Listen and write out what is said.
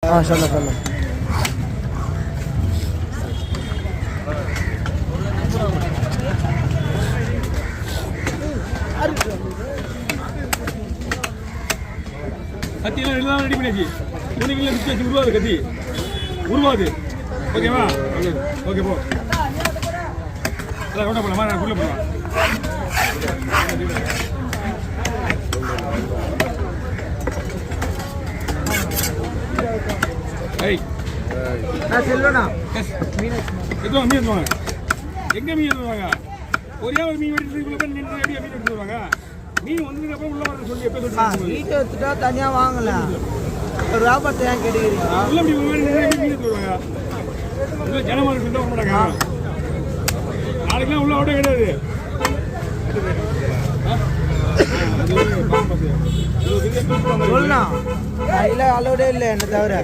சொல்ல சொல்ல கத்தியெல்லாம் எல்லாம் ரெடி பண்ணியாச்சு. துணிக்கெல்லாம் மிச்சம் வச்சு உருவாது கத்தி உருவாது. ஓகேவா? ஓகே போ. அதான் கொண்ட போகலாமா? நான் உள்ளே போகலாம். ஏய் நான் செல்வனா மீன் எடுத்துவாங்க. எங்கே மீன் எடுத்துவாங்க? ஒரே ஒரு மீன் வெட்டிட்டு போய் நின்று ரெடியாக மீன் எடுத்து வருவாங்க. மீன் வந்ததுக்கு அப்புறம் உள்ள வர சொல்லி எப்போ சொல்லி வீட்டை எடுத்துட்டா தனியாக வாங்கலாம். ஒரு வியாபாரத்தை ஏன் கேட்டுக்கிறீங்க? உள்ள அப்படி மீன் எடுத்து வருவாங்க. உள்ள ஜனமாக இருக்கு வர மாட்டாங்க. நாளைக்கெல்லாம் உள்ள ஓட்ட கிடையாது. சொல்லலாம் கையில் அளவுடே இல்லை என்ன தவிர